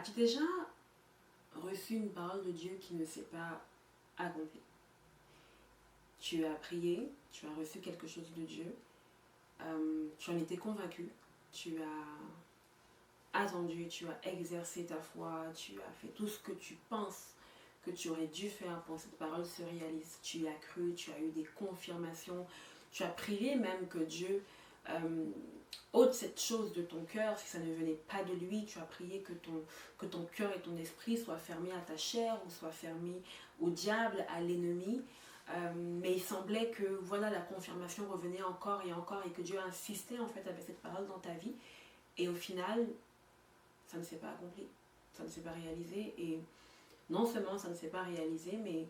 As-tu déjà reçu une parole de Dieu qui ne s'est pas accomplie? Tu as prié, tu as reçu quelque chose de Dieu, tu en étais convaincu, tu as attendu, tu as exercé ta foi, tu as fait tout ce que tu penses que tu aurais dû faire pour que cette parole se réalise. Tu y as cru, tu as eu des confirmations, tu as prié même que Dieu ôte cette chose de ton cœur, si ça ne venait pas de lui. Tu as prié que ton cœur et ton esprit soient fermés à ta chair ou soient fermés au diable, à l'ennemi. Mais il semblait que voilà, la confirmation revenait encore et que Dieu insistait en fait avec cette parole dans ta vie. Et au final, ça ne s'est pas accompli, ça ne s'est pas réalisé. Et non seulement ça ne s'est pas réalisé, mais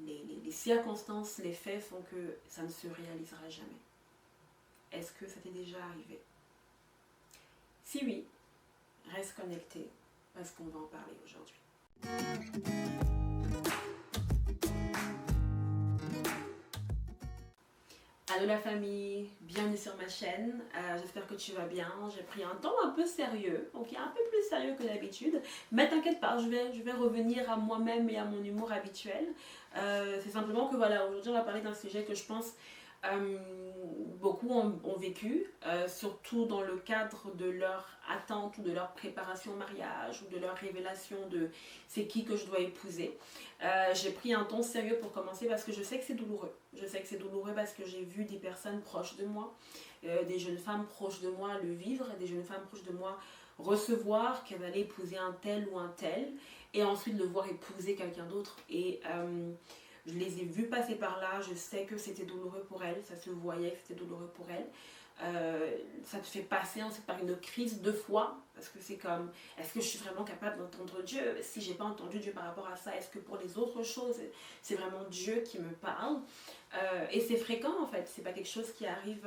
les circonstances, les faits font que ça ne se réalisera jamais. Est-ce que ça t'est déjà arrivé? Si oui, reste connecté parce qu'on va en parler aujourd'hui. Allô la famille, bienvenue sur ma chaîne, j'espère que tu vas bien. J'ai pris un temps un peu sérieux, ok, un peu plus sérieux que d'habitude, mais t'inquiète pas, je vais revenir à moi-même et à mon humour habituel. C'est simplement que voilà, aujourd'hui on va parler d'un sujet que je pense beaucoup ont vécu, surtout dans le cadre de leur attente ou de leur préparation au mariage ou de leur révélation de c'est qui que je dois épouser. J'ai pris un ton sérieux pour commencer parce que je sais que c'est douloureux. Je sais que c'est douloureux parce que j'ai vu des personnes proches de moi, des jeunes femmes proches de moi le vivre, des jeunes femmes proches de moi recevoir qu'elles allaient épouser un tel ou un tel et ensuite le voir épouser quelqu'un d'autre. Et je les ai vues passer par là, je sais que c'était douloureux pour elles, ça se voyait que c'était douloureux pour elles. Ça te fait passer ensuite par une crise de foi, parce que c'est comme, est-ce que je suis vraiment capable d'entendre Dieu? Si j'ai pas entendu Dieu par rapport à ça, est-ce que pour les autres choses, c'est vraiment Dieu qui me parle? Et c'est fréquent en fait, c'est pas quelque chose qui arrive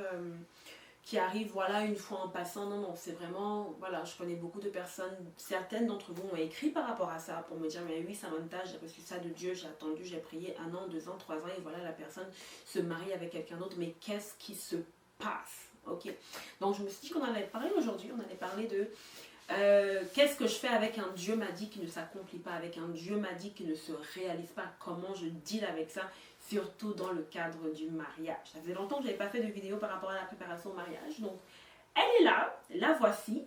voilà une fois en passant, non, c'est vraiment, voilà, je connais beaucoup de personnes, certaines d'entre vous ont écrit par rapport à ça pour me dire, mais oui Samantha, j'ai reçu ça de Dieu, j'ai attendu, j'ai prié 1 an, 2 ans, 3 ans et voilà la personne se marie avec quelqu'un d'autre, mais qu'est-ce qui se passe? Ok, donc je me suis dit qu'on allait parler aujourd'hui, on allait parler de qu'est-ce que je fais avec un Dieu m'a dit qui ne s'accomplit pas, avec un Dieu m'a dit qui ne se réalise pas, comment je deal avec ça, surtout dans le cadre du mariage. Ça faisait longtemps que je n'avais pas fait de vidéo par rapport à la préparation au mariage, donc elle est là, la voici.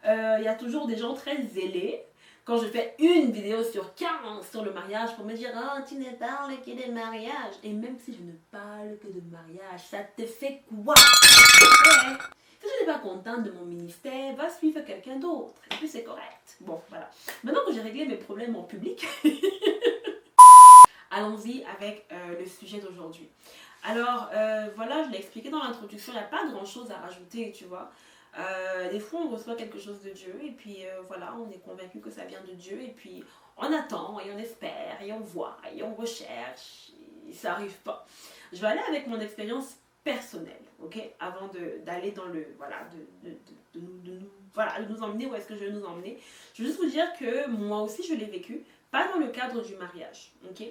Il y a toujours des gens très zélés quand je fais une vidéo sur 15 sur le mariage pour me dire « Oh, tu ne parles que de mariage ». Et même si je ne parle que de mariage, ça te fait quoi? Si je n'es pas contente de mon ministère, va suivre quelqu'un d'autre. Est-ce que c'est correct? Bon, voilà. Maintenant que j'ai réglé mes problèmes en public, allons-y avec le sujet d'aujourd'hui. Alors, voilà, je l'ai expliqué dans l'introduction, il n'y a pas grand-chose à rajouter, tu vois. Des fois, on reçoit quelque chose de Dieu et puis voilà, on est convaincu que ça vient de Dieu et puis on attend et on espère et on voit et on recherche et ça n'arrive pas. Je vais aller avec mon expérience personnelle, ok, avant d'aller dans le, voilà, de nous emmener où est-ce que je vais nous emmener. Je veux juste vous dire que moi aussi, je l'ai vécu, pas dans le cadre du mariage, ok.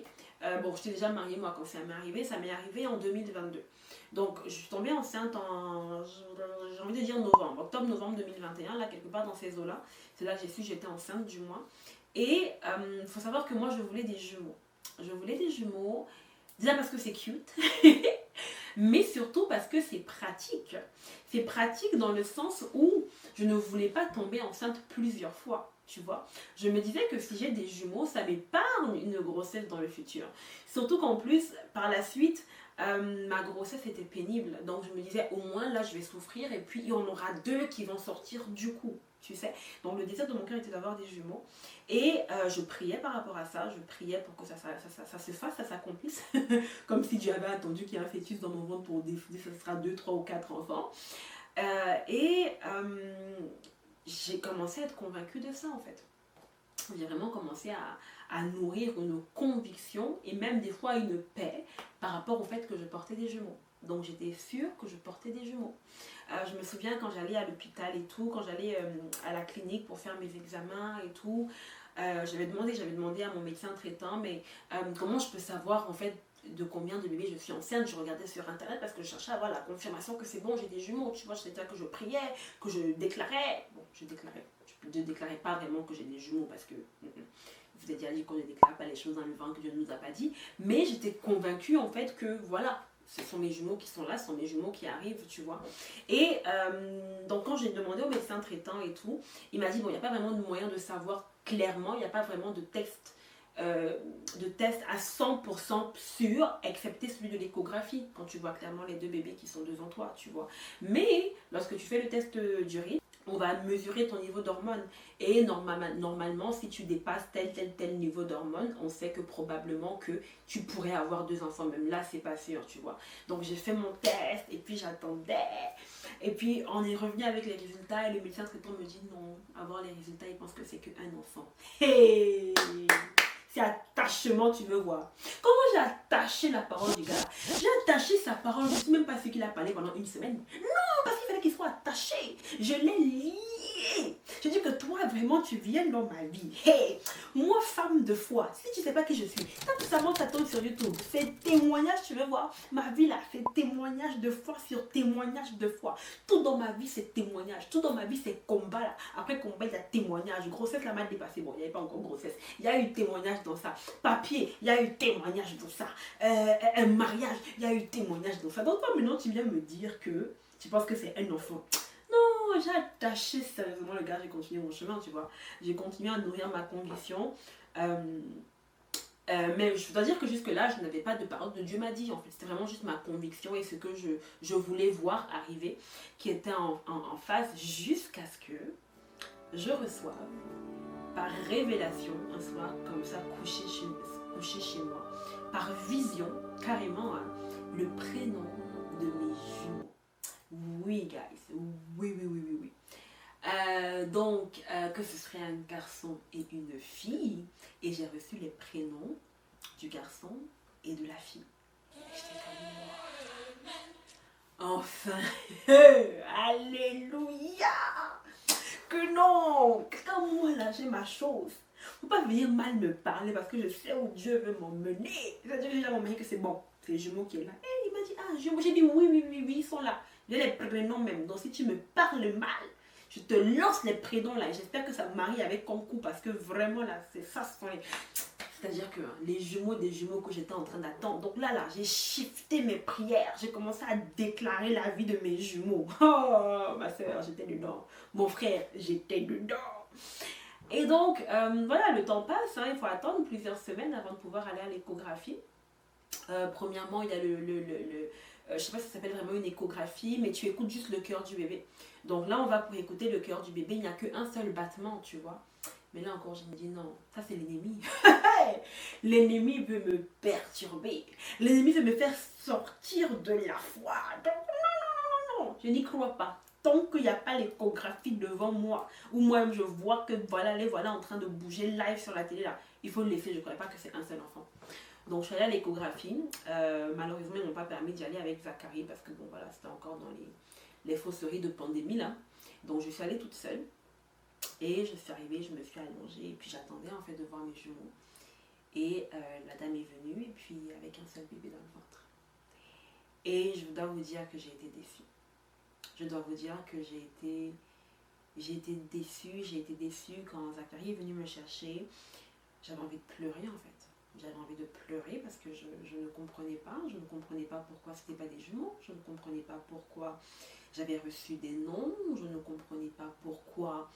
Bon, j'étais déjà mariée moi quand ça m'est arrivé en 2022. Donc, je suis tombée enceinte en, j'ai envie de dire novembre, octobre-novembre 2021, là, quelque part dans ces eaux-là. C'est là que j'ai su que j'étais enceinte, du moins. Et il faut savoir que moi, je voulais des jumeaux. Je voulais des jumeaux, déjà parce que c'est cute, mais surtout parce que c'est pratique. C'est pratique dans le sens où je ne voulais pas tomber enceinte plusieurs fois. Tu vois, je me disais que si j'ai des jumeaux, ça m'épargne une grossesse dans le futur. Surtout qu'en plus, par la suite, ma grossesse était pénible. Donc je me disais, au moins là, je vais souffrir et puis il y en aura 2 qui vont sortir du coup. Tu sais, donc le désir de mon cœur était d'avoir des jumeaux. Et je priais par rapport à ça. Je priais pour que ça se fasse, ça s'accomplisse. Comme si Dieu avait attendu qu'il y ait un fœtus dans mon ventre pour décider que ce sera 2, 3 ou 4 enfants. J'ai commencé à être convaincue de ça en fait. J'ai vraiment commencé à nourrir une conviction et même des fois une paix par rapport au fait que je portais des jumeaux. Donc j'étais sûre que je portais des jumeaux. Je me souviens quand j'allais à l'hôpital et tout, quand j'allais à la clinique pour faire mes examens et tout, j'avais demandé à mon médecin traitant, mais comment je peux savoir en fait de combien de bébés je suis enceinte? Je regardais sur internet parce que je cherchais à avoir la confirmation que c'est bon, j'ai des jumeaux, tu vois, c'était ça que je priais, que je déclarais, bon, je déclarais, je ne déclarais pas vraiment que j'ai des jumeaux parce que vous avez déjà dit qu'on ne déclare pas les choses dans le vent que Dieu ne nous a pas dit. Mais j'étais convaincue en fait que voilà, ce sont mes jumeaux qui sont là, ce sont mes jumeaux qui arrivent, tu vois. Et donc quand j'ai demandé au médecin traitant et tout, il m'a dit bon, il n'y a pas vraiment de moyen de savoir clairement, il n'y a pas vraiment de test à 100% sûr, excepté celui de l'échographie, quand tu vois clairement les deux bébés qui sont devant toi, tu vois. Mais lorsque tu fais le test d'urine, on va mesurer ton niveau d'hormones. Et normalement, si tu dépasses tel niveau d'hormones, on sait que probablement que tu pourrais avoir 2 enfants. Même là, c'est pas sûr, tu vois. Donc, j'ai fait mon test et puis j'attendais. Et puis, on est revenu avec les résultats et le médecin traitant me dit non, avoir les résultats, il pense que c'est qu'un enfant. Hey! C'est attachement, tu veux voir. Comment j'ai attaché la parole du gars? J'ai attaché sa parole, je ne sais même pas ce qu'il a parlé pendant une semaine. Non, parce qu'il fallait qu'il soit attaché. Je l'ai lié. Je dis que toi, vraiment, tu viens dans ma vie. Hey, moi, femme de foi, si tu ne sais pas qui je suis, quand ça monte à toi sur YouTube, c'est témoignage, tu veux voir. Ma vie là, c'est témoignage de foi sur témoignage de foi. Tout dans ma vie, c'est témoignage. Tout dans ma vie, c'est combat là. Après combat, il y a témoignage. Grossesse, la m'a dépassé. Bon, il n'y avait pas encore grossesse. Il y a eu témoignage dans ça. Papier, il y a eu témoignage dans ça. Un mariage, il y a eu témoignage dans ça. Donc toi, maintenant, tu viens me dire que tu penses que c'est un enfant. Non, j'ai attaché sérieusement le gars, j'ai continué mon chemin, tu vois. J'ai continué à nourrir ma conviction. Mais je dois dire que jusque-là, je n'avais pas de parole de Dieu m'a dit, en fait. C'était vraiment juste ma conviction et ce que je voulais voir arriver qui était en phase jusqu'à ce que je reçoive par révélation un soir, comme ça, couché chez moi, par vision, carrément, hein, le prénom de mes jumeaux. Oui, guys. Oui. Donc, que ce serait un garçon et une fille. Et j'ai reçu les prénoms du garçon et de la fille. J'étais comme moi. Enfin, alléluia. Que non, comme moi là, j'ai ma chose. Faut pas venir mal me parler parce que je sais où Dieu veut m'emmener. C'est-à-dire que j'ai m'emmener que c'est bon. C'est le jumeau qui est là. Et il m'a dit, ah, jumeau. J'ai dit oui, ils sont là. J'ai les prénoms même. Donc si tu me parles mal, je te lance les prénoms là. J'espère que ça marie avec concours parce que vraiment là, c'est ça. C'est-à-dire que les jumeaux des jumeaux que j'étais en train d'attendre. Donc là, j'ai shifté mes prières. J'ai commencé à déclarer la vie de mes jumeaux. Oh, ma soeur, j'étais dedans. Mon frère, j'étais dedans. Et donc, voilà, le temps passe. Hein, il faut attendre plusieurs semaines avant de pouvoir aller à l'échographie. Premièrement, il y a je ne sais pas si ça s'appelle vraiment une échographie, mais tu écoutes juste le cœur du bébé. Donc là, on va pour écouter le cœur du bébé. Il n'y a qu'un seul battement, tu vois. Mais là encore, je me dis non, ça c'est l'ennemi. L'ennemi veut me perturber. L'ennemi veut me faire sortir de la foi. Donc non, je n'y crois pas. Tant qu'il n'y a pas l'échographie devant moi, ou moi-même je vois que voilà, les voilà en train de bouger live sur la télé là, il faut le laisser. Je ne croyais pas que c'est un seul enfant. Donc je suis allée à l'échographie. Malheureusement, ils ne m'ont pas permis d'y aller avec Zachary parce que bon voilà, c'était encore dans les fausseries de pandémie là. Donc je suis allée toute seule. Et je suis arrivée, je me suis allongée, et puis j'attendais en fait de voir mes jumeaux. Et la dame est venue, et puis avec un seul bébé dans le ventre. Et je dois vous dire que j'ai été déçue. Je dois vous dire que j'ai été déçue quand Zachary est venu me chercher. J'avais envie de pleurer en fait. J'avais envie de pleurer parce que je ne comprenais pas. Je ne comprenais pas pourquoi ce n'était pas des jumeaux. Je ne comprenais pas pourquoi j'avais reçu des noms. Je ne comprenais pas pourquoi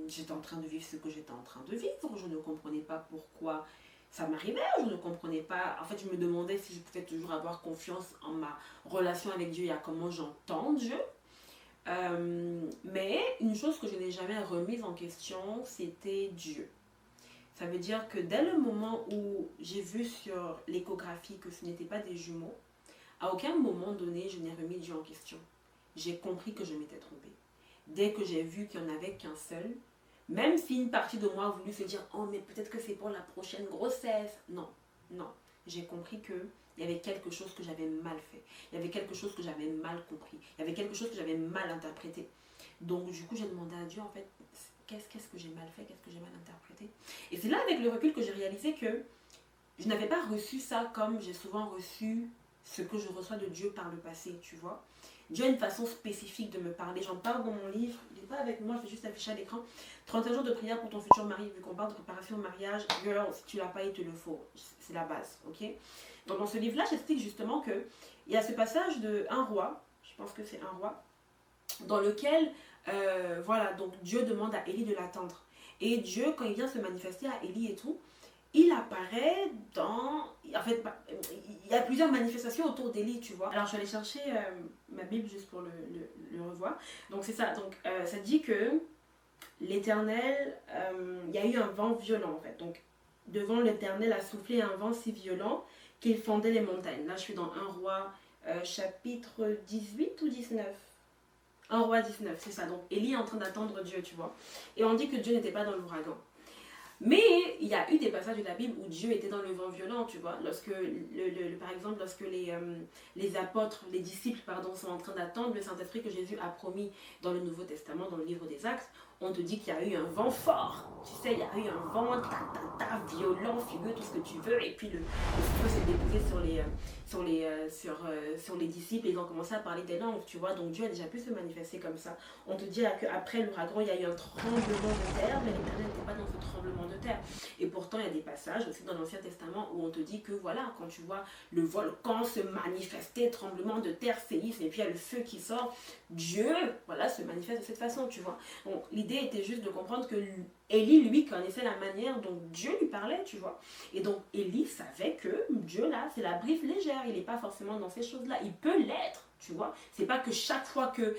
j'étais en train de vivre ce que j'étais en train de vivre. Je ne comprenais pas pourquoi ça m'arrivait. Je ne comprenais pas. En fait, je me demandais si je pouvais toujours avoir confiance en ma relation avec Dieu et à comment j'entends Dieu. Mais une chose que je n'ai jamais remise en question, c'était Dieu. Ça veut dire que dès le moment où j'ai vu sur l'échographie que ce n'était pas des jumeaux, à aucun moment donné, je n'ai remis Dieu en question. J'ai compris que je m'étais trompée. Dès que j'ai vu qu'il n'y en avait qu'un seul, même si une partie de moi a voulu se dire « Oh, mais peut-être que c'est pour la prochaine grossesse. » Non. J'ai compris qu'il y avait quelque chose que j'avais mal fait. Il y avait quelque chose que j'avais mal compris. Il y avait quelque chose que j'avais mal interprété. Donc, du coup, j'ai demandé à Dieu, en fait, qu'est-ce que j'ai mal fait, qu'est-ce que j'ai mal interprété. Et c'est là, avec le recul, que j'ai réalisé que je n'avais pas reçu ça comme j'ai souvent reçu ce que je reçois de Dieu par le passé, tu vois. Dieu a une façon spécifique de me parler. J'en parle dans mon livre, il n'est pas avec moi, je vais juste afficher à l'écran. 31 jours de prière pour ton futur mari, vu qu'on parle de préparation au mariage. Girl, si tu l'as pas, il te le faut. C'est la base, ok? Donc dans ce livre-là, j'explique justement que il y a ce passage de un roi, je pense que c'est un roi, dans lequel, voilà, donc Dieu demande à Élie de l'attendre. Et Dieu, quand il vient se manifester à Élie et tout, il apparaît dans... En fait, il y a plusieurs manifestations autour d'Élie, tu vois. Alors, je vais aller chercher ma Bible juste pour le revoir. Donc, c'est ça. Donc, ça dit que l'Éternel... il y a eu un vent violent, en fait. Donc, devant l'Éternel a soufflé un vent si violent qu'il fendait les montagnes. Là, je suis dans 1 roi chapitre 18 ou 19. 1 roi 19, c'est ça. Donc, Élie est en train d'attendre Dieu, tu vois. Et on dit que Dieu n'était pas dans l'ouragan. Mais il y a eu des passages de la Bible où Dieu était dans le vent violent, tu vois. Lorsque, par exemple, lorsque les apôtres, les disciples, pardon, sont en train d'attendre le Saint-Esprit que Jésus a promis dans le Nouveau Testament, dans le livre des Actes, on te dit qu'il y a eu un vent fort. Tu sais, il y a eu un vent violent, figure, tout ce que tu veux. Et puis le feu s'est déposé sur les disciples et ils ont commencé à parler des langues, tu vois. Donc Dieu a déjà pu se manifester comme ça. On te dit qu'après l'ouragan, il y a eu un tremblement de terre, mais l'Éternel n'était pas dans ce tremblement de terre. Et pourtant, il y a des passages aussi dans l'Ancien Testament où on te dit que voilà, quand tu vois le volcan se manifester, tremblement de terre, séisme, et puis il y a le feu qui sort, Dieu, voilà, se manifeste de cette façon, tu vois. Donc l'idée était juste de comprendre que Élie, lui, connaissait la manière dont Dieu lui parlait, tu vois. Et donc Élie savait que Dieu, là, c'est la brise légère, il n'est pas forcément dans ces choses-là. Il peut l'être, tu vois. C'est pas que chaque fois que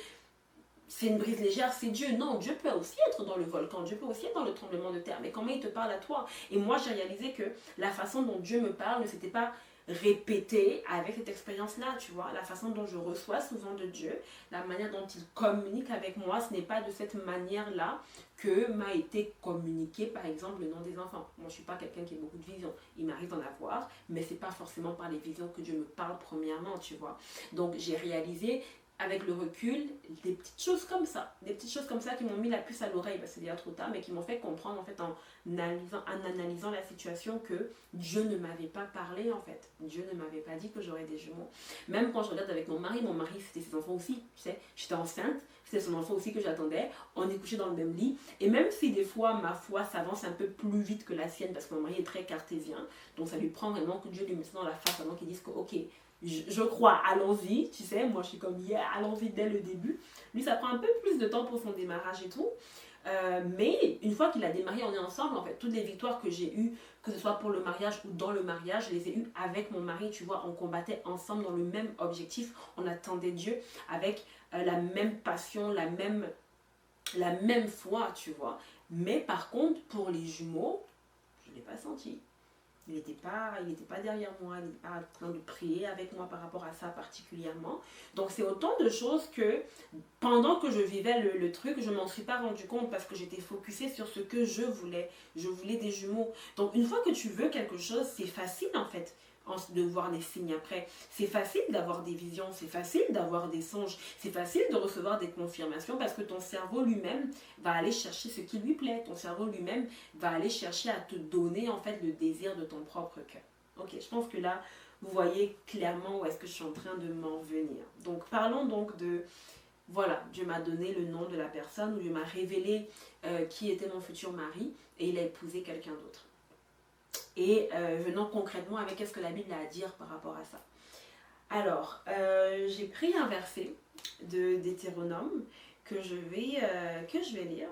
c'est une brise légère, c'est Dieu. Non, Dieu peut aussi être dans le volcan, Dieu peut aussi être dans le tremblement de terre. Mais comment il te parle à toi? Et moi, j'ai réalisé que la façon dont Dieu me parle ne s'était pas répétée avec cette expérience-là, tu vois. La façon dont je reçois souvent de Dieu, la manière dont il communique avec moi, ce n'est pas de cette manière-là que m'a été communiqué, par exemple, le nom des enfants. Moi, je ne suis pas quelqu'un qui a beaucoup de visions. Il m'arrive d'en avoir, mais ce n'est pas forcément par les visions que Dieu me parle premièrement, tu vois. Donc, j'ai réalisé avec le recul, des petites choses comme ça. Des petites choses comme ça qui m'ont mis la puce à l'oreille, parce que c'est déjà trop tard, mais qui m'ont fait comprendre, en fait, en analysant la situation, que Dieu ne m'avait pas parlé, en fait. Dieu ne m'avait pas dit que j'aurais des jumeaux. Même quand je regarde avec mon mari, c'était ses enfants aussi, tu sais. J'étais enceinte, c'était son enfant aussi que j'attendais. On est couché dans le même lit. Et même si des fois, ma foi s'avance un peu plus vite que la sienne, parce que mon mari est très cartésien, donc ça lui prend vraiment que Dieu lui mette dans la face avant qu'il dise que, ok, je crois, allons-y, tu sais, moi je suis comme, yeah, allons-y dès le début. Lui, ça prend un peu plus de temps pour son démarrage et tout. Mais une fois qu'il a démarré, on est ensemble, en fait. Toutes les victoires que j'ai eues, que ce soit pour le mariage ou dans le mariage, je les ai eues avec mon mari, tu vois. On combattait ensemble dans le même objectif. On attendait Dieu avec la même passion, la même foi, tu vois. Mais par contre, pour les jumeaux, je ne l'ai pas senti. Il n'était pas derrière moi, il n'était pas en train de prier avec moi par rapport à ça particulièrement. Donc c'est autant de choses que pendant que je vivais le truc, je ne m'en suis pas rendu compte parce que j'étais focusée sur ce que je voulais. Je voulais des jumeaux. Donc une fois que tu veux quelque chose, c'est facile en fait de voir les signes après. C'est facile d'avoir des visions, c'est facile d'avoir des songes, c'est facile de recevoir des confirmations parce que ton cerveau lui-même va aller chercher ce qui lui plaît. Ton cerveau lui-même va aller chercher à te donner en fait le désir de ton propre cœur. Ok, je pense que là, vous voyez clairement où est-ce que je suis en train de m'en venir. Donc parlons donc de... Voilà, Dieu m'a donné le nom de la personne, ou Dieu m'a révélé qui était mon futur mari et il a épousé quelqu'un d'autre. Et venons concrètement avec qu'est-ce que la Bible a à dire par rapport à ça. Alors, j'ai pris un verset de Deutéronome que je vais lire.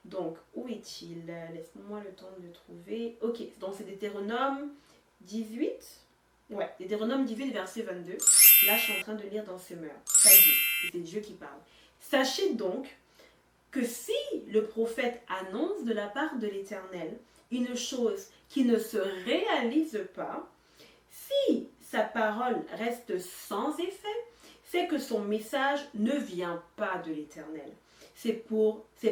Donc, où est-il? Laisse-moi le temps de le trouver. Ok, donc c'est Deutéronome 18. Ouais, Deutéronome 18, verset 22. Là, je suis en train de lire dans Semeur. Ça dit, c'est Dieu qui parle. Sachez donc que si le prophète annonce de la part de l'Éternel une chose qui ne se réalise pas, si sa parole reste sans effet, c'est que son message ne vient pas de l'Éternel. C'est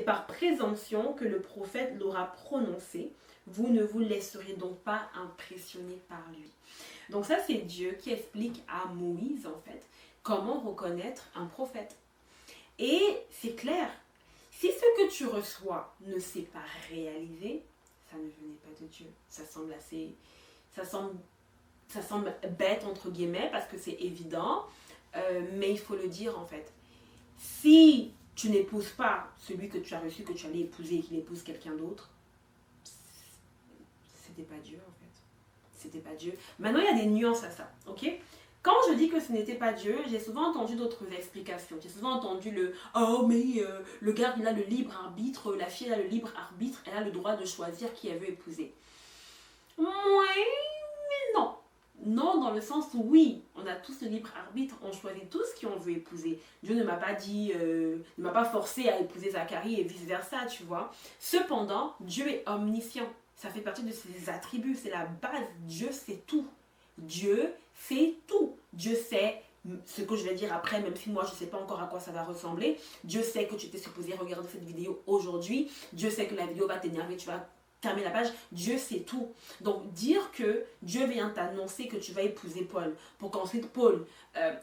par présomption que le prophète l'aura prononcé. Vous ne vous laisserez donc pas impressionner par lui. Donc ça, c'est Dieu qui explique à Moïse, en fait, comment reconnaître un prophète. Et c'est clair, si ce que tu reçois ne s'est pas réalisé, ça ne venait pas de Dieu. Ça semble Ça semble bête entre guillemets parce que c'est évident, mais il faut le dire en fait. Si tu n'épouses pas celui que tu as reçu, que tu allais épouser et qu'il épouse quelqu'un d'autre, c'était pas Dieu en fait. C'était pas Dieu. Maintenant, il y a des nuances à ça, ok? Quand je dis que ce n'était pas Dieu, j'ai souvent entendu d'autres explications. J'ai souvent entendu oh, mais le gars, il a le libre arbitre, la fille, elle a le libre arbitre, elle a le droit de choisir qui elle veut épouser. Ouais, mais non. Non, dans le sens où oui, on a tous le libre arbitre, on choisit tous qui on veut épouser. Dieu ne m'a pas dit, ne m'a pas forcé à épouser Zacharie et vice-versa, tu vois. Cependant, Dieu est omniscient. Ça fait partie de ses attributs, c'est la base. Dieu sait tout. Dieu sait tout. Dieu sait ce que je vais dire après, même si moi je ne sais pas encore à quoi ça va ressembler. Dieu sait que tu étais supposé regarder cette vidéo aujourd'hui. Dieu sait que la vidéo va t'énerver, tu vas fermer la page. Dieu sait tout. Donc dire que Dieu vient t'annoncer que tu vas épouser Paul pour qu'ensuite Paul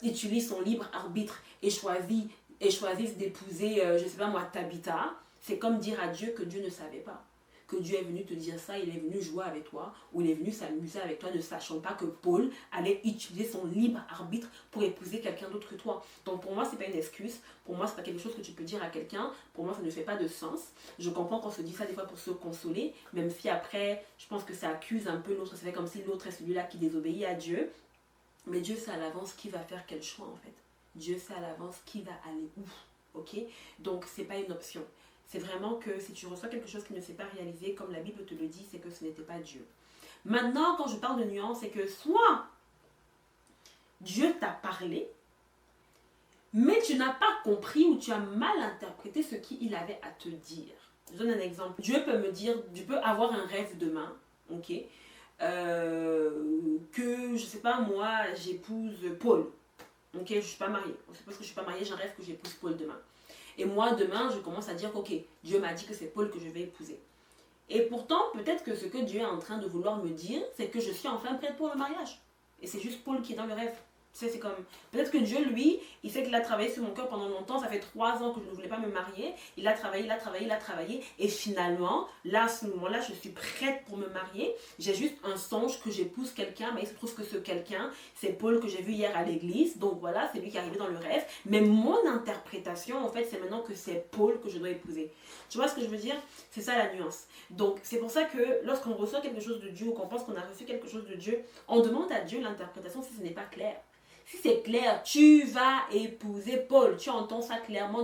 utilise son libre arbitre et choisisse d'épouser, je ne sais pas moi, Tabitha, c'est comme dire à Dieu que Dieu ne savait pas. Que Dieu est venu te dire ça, il est venu jouer avec toi, ou il est venu s'amuser avec toi, ne sachant pas que Paul allait utiliser son libre arbitre pour épouser quelqu'un d'autre que toi. Donc pour moi, ce n'est pas une excuse, pour moi, ce n'est pas quelque chose que tu peux dire à quelqu'un, pour moi, ça ne fait pas de sens. Je comprends qu'on se dit ça des fois pour se consoler, même si après, je pense que ça accuse un peu l'autre, ça fait comme si l'autre est celui-là qui désobéit à Dieu. Mais Dieu sait à l'avance qui va faire quel choix en fait. Dieu sait à l'avance qui va aller où, ok? Donc c'est pas une option. C'est vraiment que si tu reçois quelque chose qui ne s'est pas réalisé, comme la Bible te le dit, c'est que ce n'était pas Dieu. Maintenant, quand je parle de nuance, c'est que soit Dieu t'a parlé, mais tu n'as pas compris ou tu as mal interprété ce qu'il avait à te dire. Je donne un exemple. Dieu peut me dire, Dieu peut avoir un rêve demain, ok, que, je sais pas, moi, j'épouse Paul. Ok, je ne suis pas mariée. C'est parce que je ne suis pas mariée, j'ai un rêve que j'épouse Paul demain. Et moi, demain, je commence à dire, ok, Dieu m'a dit que c'est Paul que je vais épouser. Et pourtant, peut-être que ce que Dieu est en train de vouloir me dire, c'est que je suis enfin prête pour le mariage. Et c'est juste Paul qui est dans le rêve. Tu sais, c'est comme... Peut-être que Dieu, lui, il sait qu'il a travaillé sur mon cœur pendant longtemps. Ça fait 3 ans que je ne voulais pas me marier. Il a travaillé, il a travaillé, il a travaillé. Et finalement, là, à ce moment-là, je suis prête pour me marier. J'ai juste un songe que j'épouse quelqu'un. Mais il se trouve que ce quelqu'un, c'est Paul que j'ai vu hier à l'église. Donc voilà, c'est lui qui est arrivé dans le rêve. Mais mon interprétation, en fait, c'est maintenant que c'est Paul que je dois épouser. Tu vois ce que je veux dire? C'est ça la nuance. Donc, c'est pour ça que lorsqu'on reçoit quelque chose de Dieu ou qu'on pense qu'on a reçu quelque chose de Dieu, on demande à Dieu l'interprétation si ce n'est pas clair. Si c'est clair, tu vas épouser Paul. Tu entends ça clairement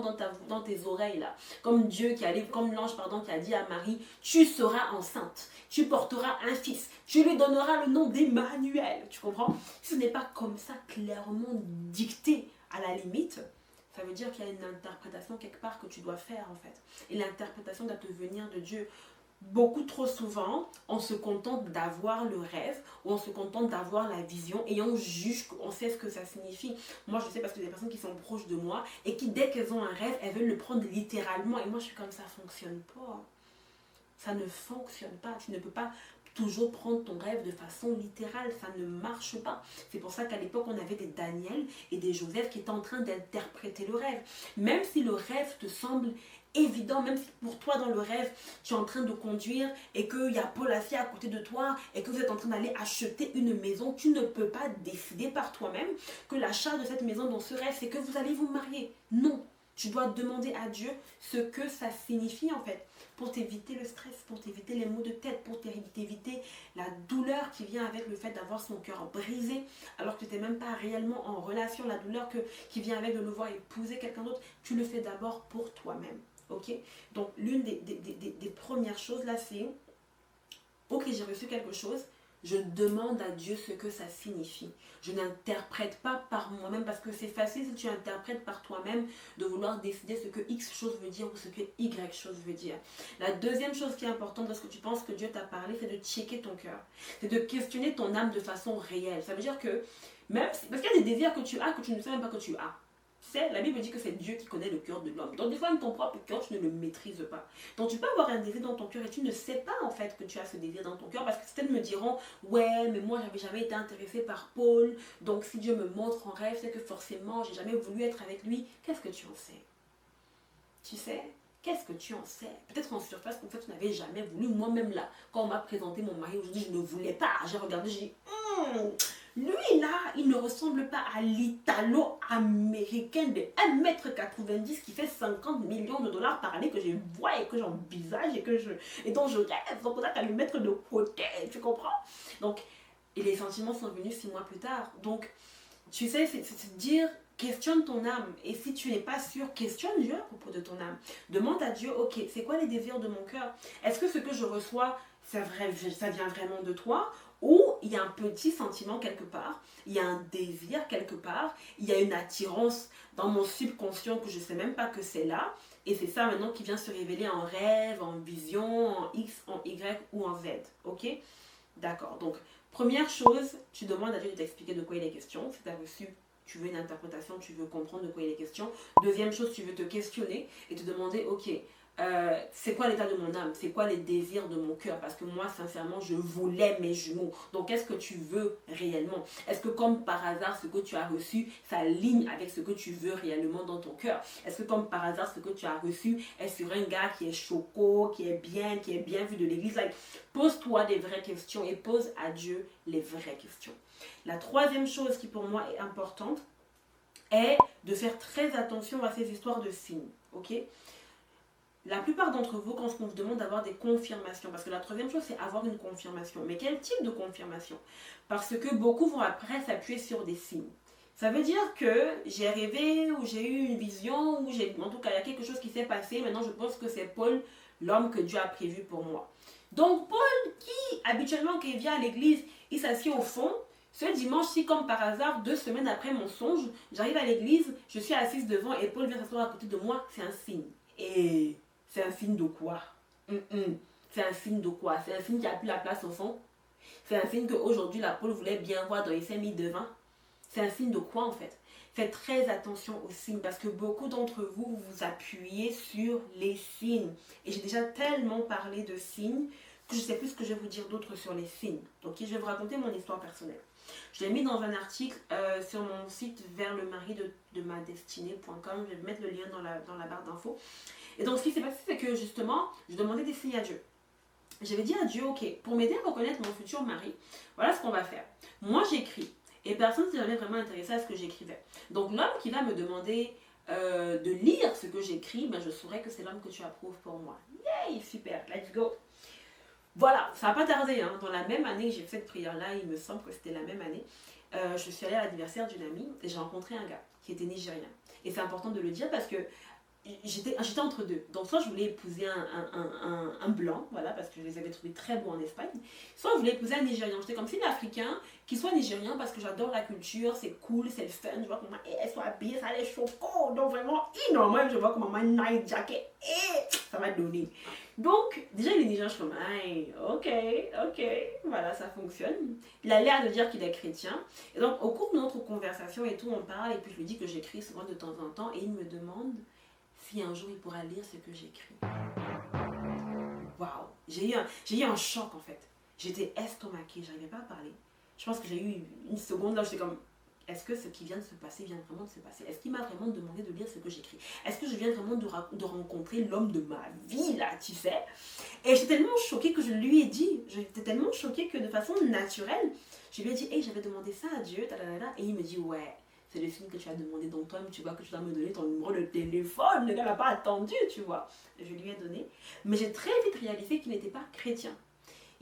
dans tes oreilles là. Comme Dieu comme l'ange qui a dit à Marie, tu seras enceinte, tu porteras un fils, tu lui donneras le nom d'Emmanuel. Tu comprends? Si ce n'est pas comme ça clairement dicté à la limite, ça veut dire qu'il y a une interprétation quelque part que tu dois faire en fait. Et l'interprétation doit te venir de Dieu. Beaucoup trop souvent, on se contente d'avoir le rêve ou on se contente d'avoir la vision et on juge, on sait ce que ça signifie. Moi, je sais parce que des personnes qui sont proches de moi et qui, dès qu'elles ont un rêve, elles veulent le prendre littéralement. Et moi, je suis comme ça, ne fonctionne pas. Ça ne fonctionne pas. Tu ne peux pas toujours prendre ton rêve de façon littérale, ça ne marche pas. C'est pour ça qu'à l'époque, on avait des Daniel et des Joseph qui étaient en train d'interpréter le rêve. Même si le rêve te semble évident, même si pour toi dans le rêve tu es en train de conduire et qu'il y a Paul assis à côté de toi et que vous êtes en train d'aller acheter une maison, tu ne peux pas décider par toi-même que l'achat de cette maison dans ce rêve c'est que vous allez vous marier. Non, tu dois demander à Dieu ce que ça signifie en fait, pour t'éviter le stress, pour t'éviter les maux de tête, pour t'éviter la douleur qui vient avec le fait d'avoir son cœur brisé alors que tu n'es même pas réellement en relation, la douleur qui vient avec de le voir épouser quelqu'un d'autre. Tu le fais d'abord pour toi-même. Ok, donc l'une des premières choses là, c'est ok, j'ai reçu quelque chose, je demande à Dieu ce que ça signifie. Je n'interprète pas par moi-même parce que c'est facile si tu interprètes par toi-même de vouloir décider ce que X chose veut dire ou ce que Y chose veut dire. La deuxième chose qui est importante lorsque tu penses que Dieu t'a parlé, c'est de checker ton cœur. C'est de questionner ton âme de façon réelle. Ça veut dire que même si, parce qu'il y a des désirs que tu as que tu ne sais même pas que tu as. La Bible dit que c'est Dieu qui connaît le cœur de l'homme. Donc des fois, même ton propre cœur, tu ne le maîtrises pas. Donc tu peux avoir un désir dans ton cœur et tu ne sais pas en fait que tu as ce désir dans ton cœur parce que certaines me diront, ouais, mais moi, j'avais jamais été intéressée par Paul. Donc si Dieu me montre en rêve, c'est que forcément, j'ai jamais voulu être avec lui. Qu'est-ce que tu en sais? Tu sais, Qu'est-ce que tu en sais? Peut-être en surface, comme ça, tu n'avais jamais voulu. Moi-même, là, quand on m'a présenté mon mari aujourd'hui, je ne voulais pas. J'ai regardé, j'ai dit, lui, là, il ne ressemble pas à l'italo-américain de 1,90 m qui fait 50 millions de dollars par année que je vois et que j'envisage et dont je rêve. Donc, on a qu'à le mettre de côté, tu comprends? Donc, et les sentiments sont venus 6 mois plus tard. Donc, tu sais, c'est dire, questionne ton âme. Et si tu n'es pas sûr, questionne Dieu à propos de ton âme. Demande à Dieu, ok, c'est quoi les désirs de mon cœur? Est-ce que ce que je reçois, ça vient vraiment de toi? Ou il y a un petit sentiment quelque part, il y a un désir quelque part, il y a une attirance dans mon subconscient que je ne sais même pas que c'est là. Et c'est ça maintenant qui vient se révéler en rêve, en vision, en X, en Y ou en Z. Ok? D'accord. Donc, première chose, tu demandes à Dieu de t'expliquer de quoi il est question. Si tu as reçu, tu veux une interprétation, tu veux comprendre de quoi il est question. Deuxième chose, tu veux te questionner et te demander, ok, c'est quoi l'état de mon âme? C'est quoi les désirs de mon cœur? Parce que moi, sincèrement, je voulais mes jumeaux. Donc, qu'est-ce que tu veux réellement? Est-ce que comme par hasard, ce que tu as reçu s'aligne avec ce que tu veux réellement dans ton cœur? Est-ce que comme par hasard, ce que tu as reçu est sur un gars qui est choco, qui est bien vu de l'église? Like, pose-toi des vraies questions et pose à Dieu les vraies questions. La troisième chose qui pour moi est importante est de faire très attention à ces histoires de signes. Ok? La plupart d'entre vous, quand on vous demande d'avoir des confirmations, parce que la troisième chose, c'est avoir une confirmation. Mais quel type de confirmation? Parce que beaucoup vont après s'appuyer sur des signes. Ça veut dire que j'ai rêvé, ou j'ai eu une vision, ou en tout cas, il y a quelque chose qui s'est passé. Maintenant, je pense que c'est Paul, l'homme que Dieu a prévu pour moi. Donc, Paul, qui habituellement, quand il vient à l'église, il s'assied au fond. Ce dimanche-ci, comme par hasard, 2 semaines après mon songe, j'arrive à l'église, je suis assise devant et Paul vient s'asseoir à côté de moi. C'est un signe. Et c'est un signe de quoi? C'est un signe de quoi? C'est un signe qui a plus la place au fond? C'est un signe qu'aujourd'hui, la Paul voulait bien voir, donc il s'est mis devant? C'est un signe de quoi en fait? Faites très attention aux signes parce que beaucoup d'entre vous, vous vous appuyez sur les signes. Et j'ai déjà tellement parlé de signes que je ne sais plus ce que je vais vous dire d'autre sur les signes. Donc je vais vous raconter mon histoire personnelle. Je l'ai mis dans un article sur mon site vers le mari de ma destinée.com. Je vais mettre le lien dans la barre d'infos. Et donc ce qui s'est passé, c'est que justement, je demandais des signes à Dieu. J'avais dit à Dieu, ok, pour m'aider à reconnaître mon futur mari, voilà ce qu'on va faire. Moi j'écris. Et personne ne s'est jamais vraiment intéressé à ce que j'écrivais. Donc l'homme qui va me demander de lire ce que j'écris, ben, je saurais que c'est l'homme que tu approuves pour moi. Yay, super, let's go. Voilà, ça n'a pas tardé. Hein. Dans la même année que j'ai fait cette prière-là, il me semble que c'était la même année, je suis allée à l'anniversaire d'une amie et j'ai rencontré un gars qui était nigérien. Et c'est important de le dire parce que j'étais entre deux. Donc soit je voulais épouser un blanc, voilà, parce que je les avais trouvés très beaux en Espagne, soit je voulais épouser un Nigérian. J'étais comme si l'Africain, qui soit nigérien parce que j'adore la culture, c'est cool, c'est le fun, je vois comment elles sont habillées, ça les choco, donc vraiment, moi je vois comment ma night jacket, et ça m'a donné. Donc, déjà il est nigérien, je suis comme, ok, voilà, ça fonctionne. Il a l'air de dire qu'il est chrétien. Et donc, au cours de notre conversation et tout, on parle, et puis je lui dis que j'écris souvent de temps en temps, et il me demande si un jour il pourra lire ce que j'écris. Waouh! J'ai eu un choc en fait. J'étais estomaquée, j'arrivais pas à parler. Je pense que j'ai eu une seconde là, j'étais comme, est-ce que ce qui vient de se passer vient vraiment de se passer? Est-ce qu'il m'a vraiment demandé de lire ce que j'écris? Est-ce que je viens vraiment de rencontrer l'homme de ma vie là, tu sais? Et j'étais tellement choquée que je lui ai dit, j'étais tellement choquée que de façon naturelle, je lui ai dit, hey, j'avais demandé ça à Dieu, et il me dit, ouais. C'est le signe que tu as demandé, donc toi, tu vois que tu dois me donner ton numéro de téléphone. Le gars n'a pas attendu, tu vois. Je lui ai donné. Mais j'ai très vite réalisé qu'il n'était pas chrétien.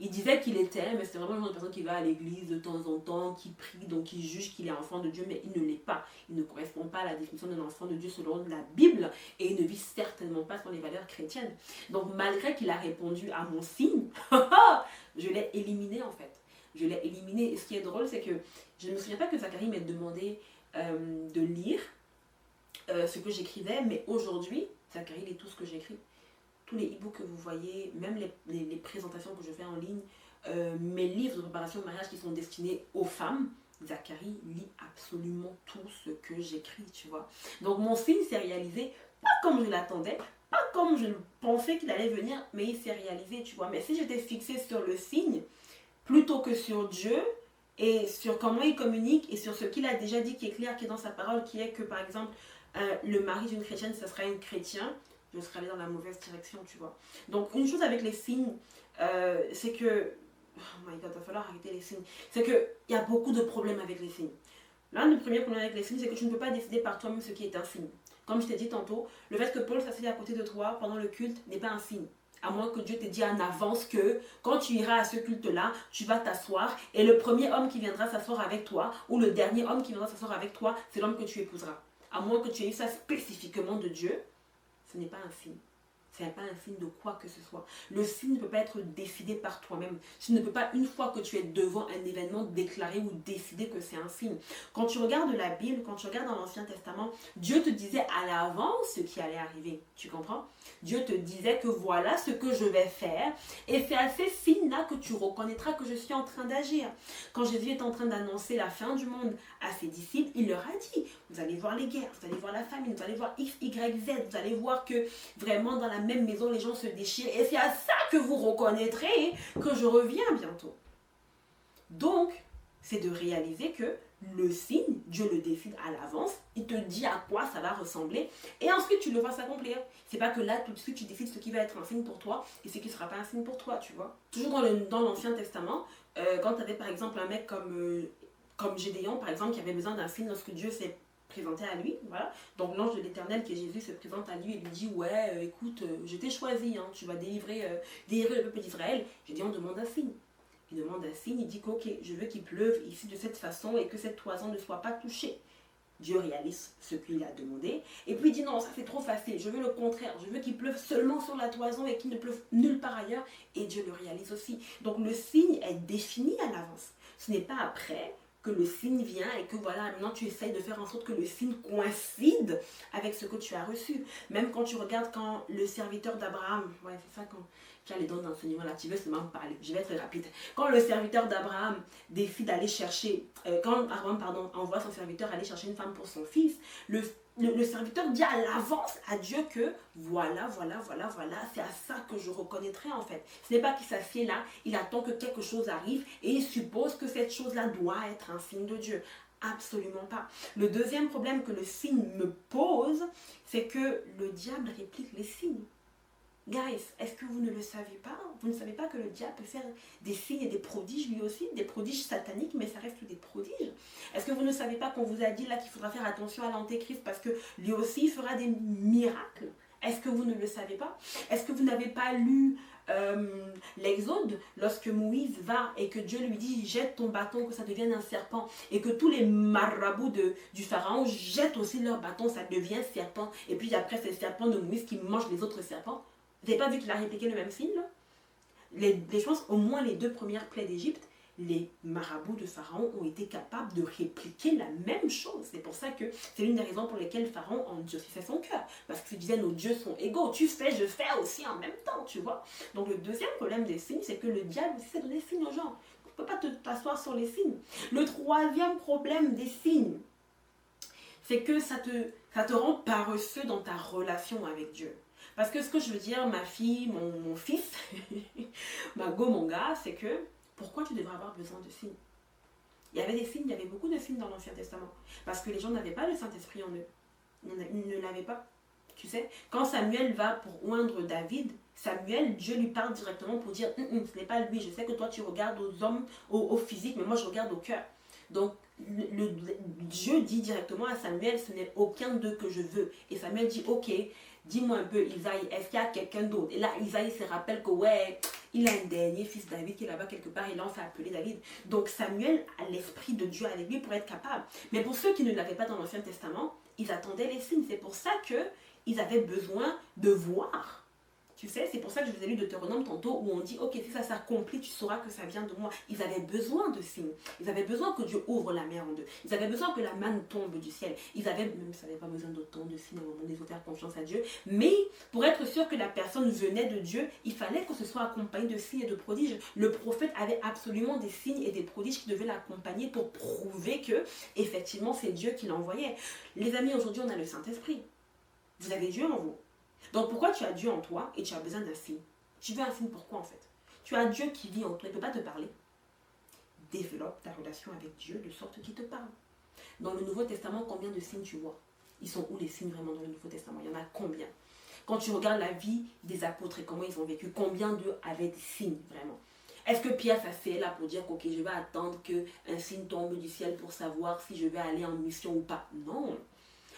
Il disait qu'il était, mais c'est vraiment une personne qui va à l'église de temps en temps, qui prie, donc qui juge qu'il est enfant de Dieu, mais il ne l'est pas. Il ne correspond pas à la définition d'un enfant de Dieu selon la Bible, et il ne vit certainement pas selon les valeurs chrétiennes. Donc malgré qu'il a répondu à mon signe, je l'ai éliminé en fait. Je l'ai éliminé. Et ce qui est drôle, c'est que je ne me souviens pas que Zacharie m'ait demandé de lire ce que j'écrivais, mais aujourd'hui, Zacharie lit tout ce que j'écris. Tous les e-books que vous voyez, même les présentations que je fais en ligne, mes livres de préparation au mariage qui sont destinés aux femmes, Zacharie lit absolument tout ce que j'écris, tu vois. Donc mon signe s'est réalisé, pas comme je l'attendais, pas comme je pensais qu'il allait venir, mais il s'est réalisé, tu vois. Mais si j'étais fixée sur le signe, plutôt que sur Dieu, et sur comment il communique, et sur ce qu'il a déjà dit qui est clair, qui est dans sa parole, qui est que par exemple, le mari d'une chrétienne, ce sera un chrétien, je serais allée dans la mauvaise direction, tu vois. Donc, une chose avec les signes, c'est que... Oh my God, il va falloir arrêter les signes. C'est qu'il y a beaucoup de problèmes avec les signes. L'un des premiers problèmes avec les signes, c'est que tu ne peux pas décider par toi-même ce qui est un signe. Comme je t'ai dit tantôt, le fait que Paul s'assied à côté de toi pendant le culte n'est pas un signe. À moins que Dieu t'ait dit en avance que quand tu iras à ce culte-là, tu vas t'asseoir et le premier homme qui viendra s'asseoir avec toi ou le dernier homme qui viendra s'asseoir avec toi, c'est l'homme que tu épouseras. À moins que tu aies eu ça spécifiquement de Dieu, ce n'est pas un signe. Ce n'est pas un signe de quoi que ce soit. Le signe ne peut pas être décidé par toi-même. Tu ne peux pas, une fois que tu es devant un événement, déclarer ou décider que c'est un signe. Quand tu regardes la Bible, quand tu regardes dans l'Ancien Testament, Dieu te disait à l'avance ce qui allait arriver. Tu comprends? Dieu te disait que voilà ce que je vais faire. Et c'est à ces signes-là que tu reconnaîtras que je suis en train d'agir. Quand Jésus est en train d'annoncer la fin du monde à ses disciples, il leur a dit, vous allez voir les guerres, vous allez voir la famine, vous allez voir X, Y, Z, vous allez voir que vraiment dans la même maison, les gens se déchirent. Et c'est à ça que vous reconnaîtrez que je reviens bientôt. Donc, c'est de réaliser que le signe, Dieu le décide à l'avance, il te dit à quoi ça va ressembler, et ensuite tu le vois s'accomplir. C'est pas que là, tout de suite, tu décides ce qui va être un signe pour toi, et ce qui ne sera pas un signe pour toi, tu vois. Toujours dans l'Ancien Testament, quand tu avais par exemple un mec comme Gédéon, par exemple, qui avait besoin d'un signe lorsque Dieu s'est présenté à lui, voilà. Donc l'ange de l'Éternel qui est Jésus se présente à lui et lui dit ouais, écoute, je t'ai choisi, hein, tu vas délivrer le peuple d'Israël. Gédéon demande un signe. Il demande un signe, il dit qu'ok, je veux qu'il pleuve ici de cette façon et que cette toison ne soit pas touchée. Dieu réalise ce qu'il a demandé. Et puis il dit non, ça c'est trop facile, je veux le contraire, je veux qu'il pleuve seulement sur la toison et qu'il ne pleuve nulle part ailleurs. Et Dieu le réalise aussi. Donc le signe est défini à l'avance. Ce n'est pas après que le signe vient et que voilà, maintenant tu essayes de faire en sorte que le signe coïncide avec ce que tu as reçu. Même quand tu regardes quand le serviteur d'Abraham, ouais c'est ça quand tu as les dons d'enseignement là, tu veux seulement parler, je vais être rapide. Quand le serviteur d'Abraham décide d'aller chercher, quand Abraham envoie son serviteur aller chercher une femme pour son fils, le serviteur dit à l'avance à Dieu que voilà, c'est à ça que je reconnaîtrai en fait. Ce n'est pas qu'il s'assied là, il attend que quelque chose arrive et il suppose que cette chose-là doit être un signe de Dieu. Absolument pas. Le deuxième problème que le signe me pose, c'est que le diable réplique les signes. Guys, est-ce que vous ne le savez pas? Vous ne savez pas que le diable peut faire des signes et des prodiges lui aussi, des prodiges sataniques, mais ça reste des prodiges. Est-ce que vous ne savez pas qu'on vous a dit là qu'il faudra faire attention à l'antéchrist parce que lui aussi fera des miracles? Est-ce que vous ne le savez pas? Est-ce que vous n'avez pas lu l'Exode, lorsque Moïse va et que Dieu lui dit jette ton bâton que ça devienne un serpent et que tous les marabouts du pharaon jettent aussi leur bâton, ça devient serpent, et puis après c'est le serpent de Moïse qui mange les autres serpents? Vous n'avez pas vu qu'il a répliqué le même signe là? Je pense au moins les 2 premières plaies d'Égypte, les marabouts de Pharaon ont été capables de répliquer la même chose. C'est pour ça que c'est l'une des raisons pour lesquelles Pharaon endurcissait son cœur. Parce qu'il disait nos dieux sont égaux, tu fais, je fais aussi en même temps, tu vois. Donc le deuxième problème des signes, c'est que le diable aussi sait donner des signes aux gens. Tu ne peux pas t'asseoir sur les signes. Le troisième problème des signes, c'est que ça te rend paresseux dans ta relation avec Dieu. Parce que ce que je veux dire, ma fille, mon fils, ma go, mon gars, c'est que pourquoi tu devrais avoir besoin de signes? Il y avait des signes, il y avait beaucoup de signes dans l'Ancien Testament. Parce que les gens n'avaient pas le Saint-Esprit en eux. Ils ne l'avaient pas. Tu sais, quand Samuel va pour oindre David, Samuel, Dieu lui parle directement pour dire ce n'est pas lui, je sais que toi tu regardes aux hommes, au physique, mais moi je regarde au cœur. Donc Dieu dit directement à Samuel, ce n'est aucun d'eux que je veux. Et Samuel dit ok, dis-moi un peu Isaïe, est-ce qu'il y a quelqu'un d'autre? Et là Isaïe se rappelle que ouais, il a un dernier fils David qui est là-bas quelque part, il en fait appeler David. Donc Samuel a l'esprit de Dieu avec lui pour être capable. Mais pour ceux qui ne l'avaient pas dans l'Ancien Testament, ils attendaient les signes. C'est pour ça qu'ils avaient besoin de voir. Tu sais, c'est pour ça que je vous ai lu Deutéronome tantôt où on dit, ok, si ça s'accomplit, tu sauras que ça vient de moi. Ils avaient besoin de signes. Ils avaient besoin que Dieu ouvre la mer en deux. Ils avaient besoin que la manne tombe du ciel. Même ça n'avait pas besoin d'autant de signes, à un moment donné, il faut faire confiance à Dieu. Mais pour être sûr que la personne venait de Dieu, il fallait que ce soit accompagné de signes et de prodiges. Le prophète avait absolument des signes et des prodiges qui devaient l'accompagner pour prouver que, effectivement, c'est Dieu qui l'envoyait. Les amis, aujourd'hui, on a le Saint-Esprit. Vous avez Dieu en vous. Donc pourquoi tu as Dieu en toi et tu as besoin d'un signe? Tu veux un signe pourquoi en fait? Tu as Dieu qui vit en toi, il ne peut pas te parler. Développe ta relation avec Dieu de sorte qu'il te parle. Dans le Nouveau Testament, combien de signes tu vois? Ils sont où les signes vraiment dans le Nouveau Testament? Il y en a combien? Quand tu regardes la vie des apôtres et comment ils ont vécu, combien d'eux avaient des signes vraiment? Est-ce que Pierre s'est là pour dire ok, je vais attendre qu'un signe tombe du ciel pour savoir si je vais aller en mission ou pas? Non.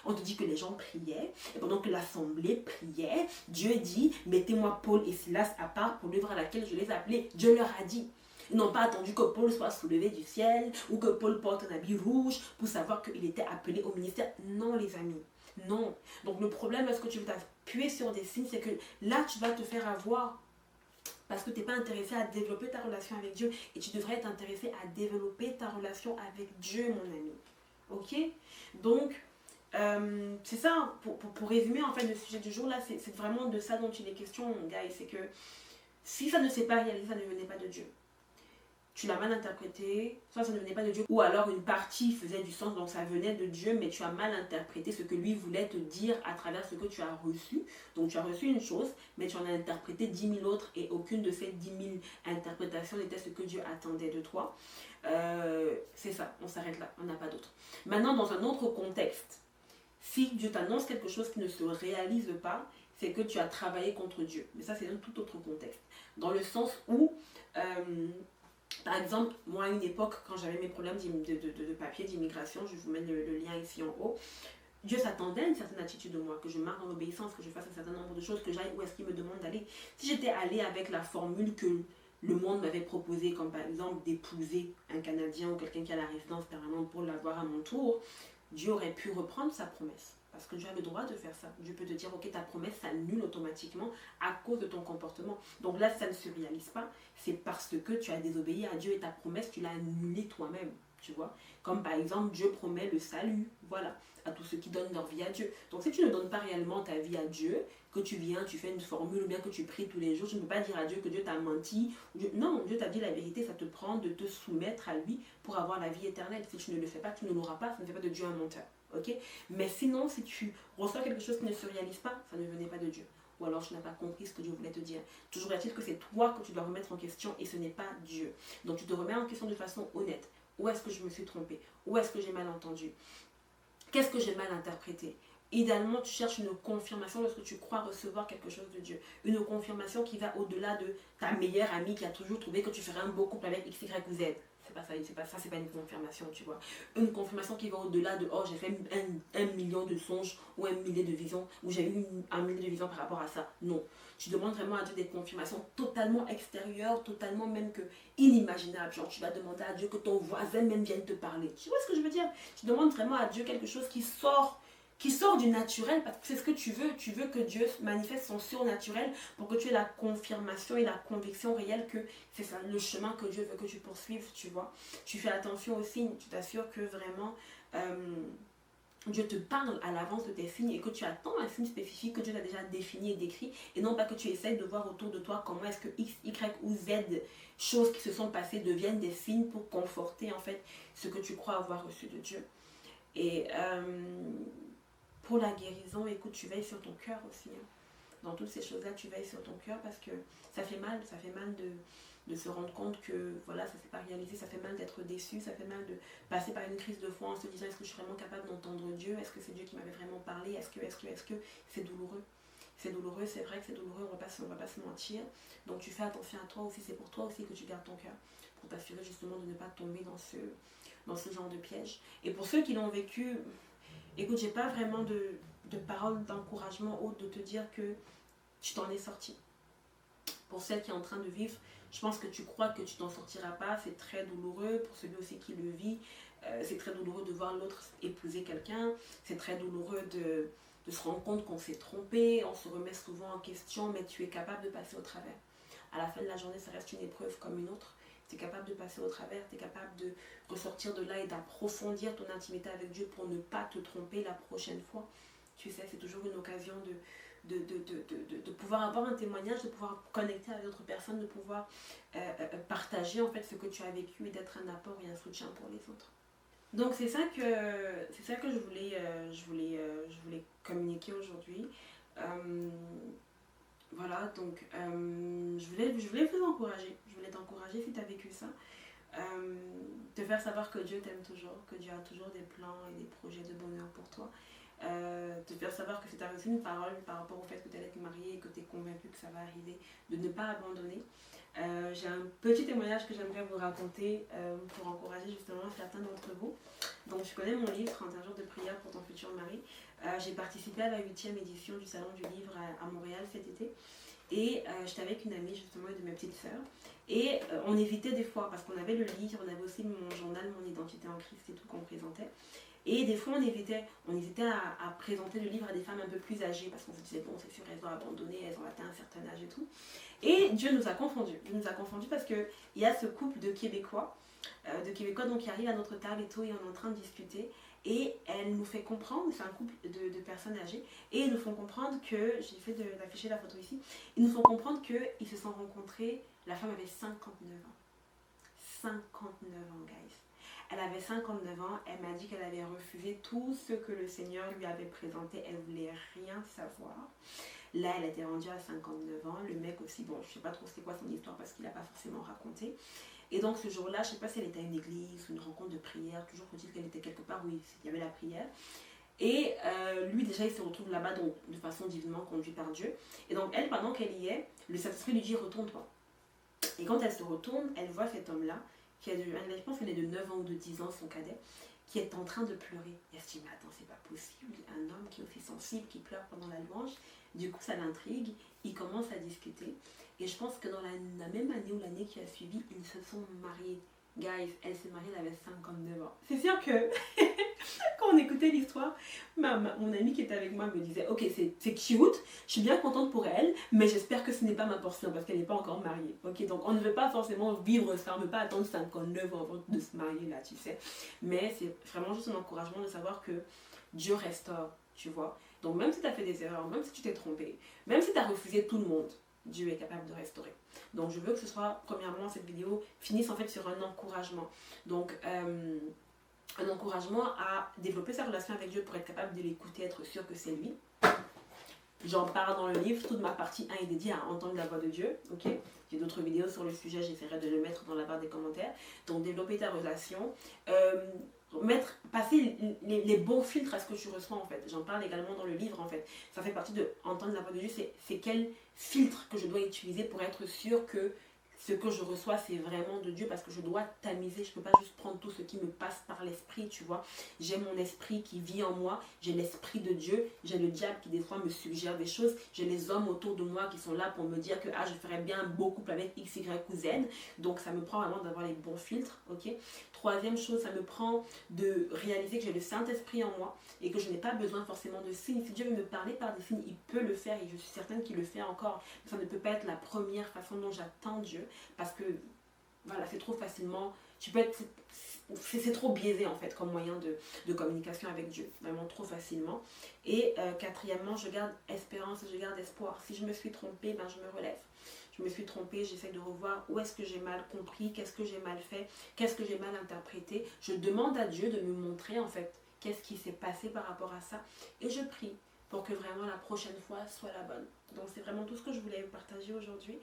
On te dit que les gens priaient, et pendant que l'assemblée priait, Dieu dit, mettez-moi Paul et Silas à part pour l'œuvre à laquelle je les ai appelés. Dieu leur a dit. Ils n'ont pas attendu que Paul soit soulevé du ciel ou que Paul porte un habit rouge pour savoir qu'il était appelé au ministère. Non, les amis. Non. Donc le problème, est-ce que tu veux t'appuyer sur des signes, c'est que là, tu vas te faire avoir parce que tu n'es pas intéressé à développer ta relation avec Dieu et tu devrais être intéressé à développer ta relation avec Dieu, mon ami. Ok? Donc, c'est ça, pour résumer en fait le sujet du jour là, c'est vraiment de ça dont il est question, mon gars, c'est que si ça ne s'est pas réalisé, ça ne venait pas de Dieu. Tu l'as mal interprété, soit ça ne venait pas de Dieu, ou alors une partie faisait du sens, donc ça venait de Dieu, mais tu as mal interprété ce que lui voulait te dire à travers ce que tu as reçu. Donc tu as reçu une chose, mais tu en as interprété 10 000 autres, et aucune de ces 10 000 interprétations n'était ce que Dieu attendait de toi. C'est ça, on s'arrête là, on n'a pas d'autre. Maintenant, dans un autre contexte, si Dieu t'annonce quelque chose qui ne se réalise pas, c'est que tu as travaillé contre Dieu. Mais ça, c'est un tout autre contexte. Dans le sens où... par exemple, moi à une époque, quand j'avais mes problèmes de papier, d'immigration, je vous mets le lien ici en haut, Dieu s'attendait à une certaine attitude de moi, que je marche dans l'obéissance, que je fasse un certain nombre de choses, que j'aille où est-ce qu'il me demande d'aller. Si j'étais allée avec la formule que le monde m'avait proposée, comme par exemple d'épouser un Canadien ou quelqu'un qui a la résidence permanente pour l'avoir à mon tour, Dieu aurait pu reprendre sa promesse. Parce que Dieu a le droit de faire ça. Dieu peut te dire, ok, ta promesse s'annule automatiquement à cause de ton comportement. Donc là, ça ne se réalise pas. C'est parce que tu as désobéi à Dieu et ta promesse, tu l'as annulée toi-même. Tu vois? Comme par exemple, Dieu promet le salut. Voilà. À tous ceux qui donnent leur vie à Dieu. Donc si tu ne donnes pas réellement ta vie à Dieu, que tu viens, tu fais une formule ou bien que tu pries tous les jours, tu ne peux pas dire à Dieu que Dieu t'a menti. Non, Dieu t'a dit la vérité, ça te prend de te soumettre à lui pour avoir la vie éternelle. Si tu ne le fais pas, tu ne l'auras pas. Ça ne fait pas de Dieu un menteur. Ok? Mais sinon, si tu reçois quelque chose qui ne se réalise pas, ça ne venait pas de Dieu. Ou alors tu n'as pas compris ce que Dieu voulait te dire. Toujours est-il que c'est toi que tu dois remettre en question et ce n'est pas Dieu. Donc tu te remets en question de façon honnête. Où est-ce que je me suis trompée? Où est-ce que j'ai mal entendu? Qu'est-ce que j'ai mal interprété? Idéalement, tu cherches une confirmation lorsque tu crois recevoir quelque chose de Dieu. Une confirmation qui va au-delà de ta meilleure amie qui a toujours trouvé que tu ferais un beau couple avec X, Y ou Z. C'est pas une confirmation, tu vois. Une confirmation qui va au-delà de oh, j'ai fait un million de songes ou un millier de visions, ou j'ai eu un millier de visions par rapport à ça. Non. Tu demandes vraiment à Dieu des confirmations totalement extérieures, totalement même que inimaginables. Genre, tu vas demander à Dieu que ton voisin même vienne te parler. Tu vois ce que je veux dire? Tu demandes vraiment à Dieu quelque chose qui sort du naturel, parce que c'est ce que tu veux. Tu veux que Dieu manifeste son surnaturel pour que tu aies la confirmation et la conviction réelle que c'est ça le chemin que Dieu veut que tu poursuives, tu vois. Tu fais attention aux signes, tu t'assures que vraiment Dieu te parle à l'avance de tes signes et que tu attends un signe spécifique que Dieu t'a déjà défini et décrit, et non pas que tu essayes de voir autour de toi comment est-ce que X, Y ou Z choses qui se sont passées deviennent des signes pour conforter en fait ce que tu crois avoir reçu de Dieu. Et pour la guérison, écoute, tu veilles sur ton cœur aussi. Hein. Dans toutes ces choses-là, tu veilles sur ton cœur parce que ça fait mal de se rendre compte que voilà, ça ne s'est pas réalisé, ça fait mal d'être déçu, ça fait mal de passer par une crise de foi en se disant est-ce que je suis vraiment capable d'entendre Dieu, est-ce que c'est Dieu qui m'avait vraiment parlé, est-ce que, c'est douloureux. C'est douloureux, c'est vrai que c'est douloureux, on va pas se mentir. Donc tu fais attention à toi aussi, c'est pour toi aussi que tu gardes ton cœur, pour t'assurer justement de ne pas tomber dans ce genre de piège. Et pour ceux qui l'ont vécu, écoute, j'ai pas vraiment de paroles d'encouragement autres de te dire que tu t'en es sorti. Pour celle qui est en train de vivre, je pense que tu crois que tu t'en sortiras pas, c'est très douloureux. Pour celui aussi qui le vit, c'est très douloureux de voir l'autre épouser quelqu'un, c'est très douloureux de se rendre compte qu'on s'est trompé, on se remet souvent en question, mais tu es capable de passer au travers. À la fin de la journée, ça reste une épreuve comme une autre. Tu es capable de passer au travers, tu es capable de ressortir de là et d'approfondir ton intimité avec Dieu pour ne pas te tromper la prochaine fois. Tu sais, c'est toujours une occasion de pouvoir avoir un témoignage, de pouvoir connecter avec d'autres personnes, de pouvoir partager en fait ce que tu as vécu et d'être un apport et un soutien pour les autres. Donc c'est ça que je voulais communiquer aujourd'hui. Voilà, donc je voulais vous encourager. Je voulais t'encourager si tu as vécu ça. Te faire savoir que Dieu t'aime toujours, que Dieu a toujours des plans et des projets de bonheur pour toi. te faire savoir que si tu as reçu une parole par rapport au fait que tu allais te marier et que tu es convaincu que ça va arriver, de ne pas abandonner. J'ai un petit témoignage que j'aimerais vous raconter pour encourager justement certains d'entre vous. Donc je connais mon livre 31 jours de prière pour ton futur mari. J'ai participé à la 8e édition du Salon du Livre à Montréal cet été. Et j'étais avec une amie justement et de mes petites sœurs. Et on évitait des fois, parce qu'on avait le livre, on avait aussi mon journal, mon identité en Christ et tout qu'on présentait. Et des fois on hésitait à présenter le livre à des femmes un peu plus âgées, parce qu'on se disait bon c'est sûr elles ont abandonné, elles ont atteint un certain âge et tout. Et Dieu nous a confondus. Dieu nous a confondus parce qu'il y a ce couple de Québécois donc, qui arrive à notre table et tout, et on est en train de discuter. Et elle nous fait comprendre, c'est un couple de personnes âgées, et ils nous font comprendre que, j'ai fait d'afficher la photo ici, ils nous font comprendre qu'ils se sont rencontrés, la femme avait 59 ans. 59 ans, guys. Elle avait 59 ans, elle m'a dit qu'elle avait refusé tout ce que le Seigneur lui avait présenté, elle voulait rien savoir. Là, elle était rendue à 59 ans, le mec aussi, bon, je sais pas trop c'était quoi son histoire parce qu'il n'a pas forcément raconté. Et donc ce jour-là, je ne sais pas si elle était à une église ou une rencontre de prière, toujours faut-il qu'elle était quelque part où il y avait la prière. Et lui déjà il se retrouve là-bas donc de façon divinement conduit par Dieu. Et donc elle, pendant qu'elle y est, le Saint-Esprit lui dit retourne-toi. Et quand elle se retourne, elle voit cet homme-là, je pense qu'il est de 9 ans ou de 10 ans, son cadet, qui est en train de pleurer. Et elle se dit mais attends, c'est pas possible, un homme qui est aussi sensible, qui pleure pendant la louange. Du coup ça l'intrigue, ils commencent à discuter. Et je pense que dans la même année ou l'année qui a suivi, ils se sont mariés. Guys, elle s'est mariée, elle avait 59 ans. C'est sûr que quand on écoutait l'histoire, mon amie qui était avec moi me disait ok, c'est cute, je suis bien contente pour elle, mais j'espère que ce n'est pas ma portion parce qu'elle n'est pas encore mariée. Ok, donc on ne veut pas forcément vivre ça, on ne veut pas attendre 59 ans avant de se marier là, tu sais. Mais c'est vraiment juste un encouragement de savoir que Dieu restaure, tu vois. Donc même si tu as fait des erreurs, même si tu t'es trompé, même si tu as refusé tout le monde, Dieu est capable de restaurer. Donc je veux que ce soit, premièrement, cette vidéo finisse en fait sur un encouragement. Donc un encouragement à développer sa relation avec Dieu pour être capable de l'écouter, être sûr que c'est lui. J'en parle dans le livre, toute ma partie 1 est dédiée à entendre la voix de Dieu. Ok, j'ai d'autres vidéos sur le sujet, j'essaierai de le mettre dans la barre des commentaires. Donc développer ta relation. Passer les bons filtres à ce que tu reçois en fait. J'en parle également dans le livre en fait. Ça fait partie de entendre la voix de Dieu, c'est quel filtre que je dois utiliser pour être sûr que ce que je reçois c'est vraiment de Dieu, parce que je dois tamiser, je ne peux pas juste prendre tout ce qui me passe par l'esprit, tu vois. J'ai mon esprit qui vit en moi, j'ai l'esprit de Dieu, j'ai le diable qui des fois me suggère des choses, j'ai les hommes autour de moi qui sont là pour me dire que je ferais bien un beau couple avec X, Y ou Z, donc ça me prend vraiment d'avoir les bons filtres, ok. Troisième chose, ça me prend de réaliser que j'ai le Saint-Esprit en moi et que je n'ai pas besoin forcément de signes. Si Dieu veut me parler par des signes, il peut le faire et je suis certaine qu'il le fait encore. Mais ça ne peut pas être la première façon dont j'attends Dieu, parce que voilà, c'est trop facilement, c'est trop biaisé en fait comme moyen de communication avec Dieu, vraiment trop facilement. Et quatrièmement, je garde espérance et je garde espoir. Si je me suis trompée, je me relève. Je me suis trompée, j'essaie de revoir où est-ce que j'ai mal compris, qu'est-ce que j'ai mal fait, qu'est-ce que j'ai mal interprété. Je demande à Dieu de me montrer en fait qu'est-ce qui s'est passé par rapport à ça. Et je prie pour que vraiment la prochaine fois soit la bonne. Donc c'est vraiment tout ce que je voulais partager aujourd'hui.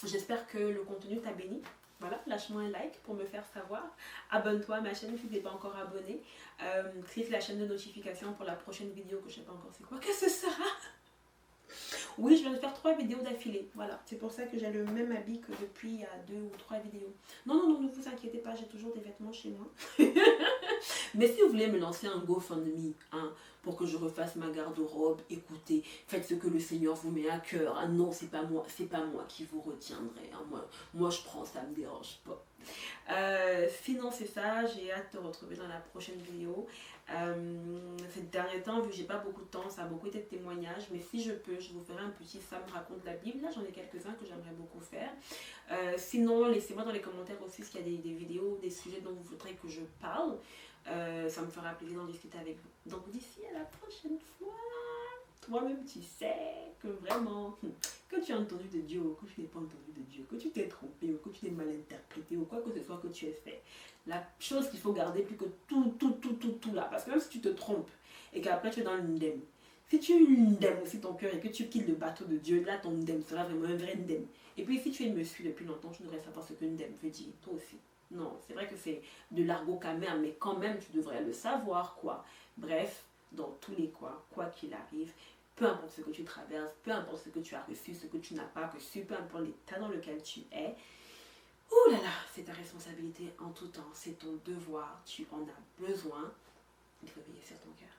J'espère que le contenu t'a béni. Voilà, lâche-moi un like pour me faire savoir. Abonne-toi à ma chaîne si tu n'es pas encore abonné. Clique la chaîne de notification pour la prochaine vidéo que je ne sais pas encore c'est quoi que ce sera. Oui, je viens de faire 3 vidéos d'affilée. Voilà, c'est pour ça que j'ai le même habit que depuis il y a 2 ou 3 vidéos. Non, ne vous inquiétez pas, j'ai toujours des vêtements chez moi. Mais si vous voulez me lancer un GoFundMe, pour que je refasse ma garde-robe, écoutez, faites ce que le Seigneur vous met à cœur. Ah non, c'est pas moi qui vous retiendrai. Moi je prends, ça me dérange pas. Sinon c'est ça, j'ai hâte de te retrouver dans la prochaine vidéo. Ces derniers temps, vu que j'ai pas beaucoup de temps, ça a beaucoup été de témoignages, mais si je peux, je vous ferai un petit Sam raconte la Bible. Là j'en ai quelques-uns que j'aimerais beaucoup faire. Sinon laissez-moi dans les commentaires aussi s'il y a des vidéos, des sujets dont vous voudrez que je parle. Ça me fera plaisir d'en discuter avec vous. Donc d'ici à la prochaine fois, toi-même tu sais que vraiment, que tu as entendu de Dieu ou que tu n'es pas entendu de Dieu, que tu t'es trompé ou que tu t'es mal interprété ou quoi que ce soit que tu aies fait, la chose qu'il faut garder plus que tout là, parce que même si tu te trompes et qu'après tu es dans l'indemne, si tu indemnes aussi ton cœur et que tu quittes le bateau de Dieu, là ton indemne sera vraiment un vrai indemne. Et puis si tu me suis depuis longtemps, tu devrais savoir ce que indemne veut dire, toi aussi. Non, c'est vrai que c'est de l'argot camère, mais quand même, tu devrais le savoir, quoi. Bref, dans tous les quoi qu'il arrive, peu importe ce que tu traverses, peu importe ce que tu as reçu, ce que tu n'as pas reçu, peu importe l'état dans lequel tu es, ouh là là, c'est ta responsabilité en tout temps, c'est ton devoir, tu en as besoin, il faut veiller sur ton cœur.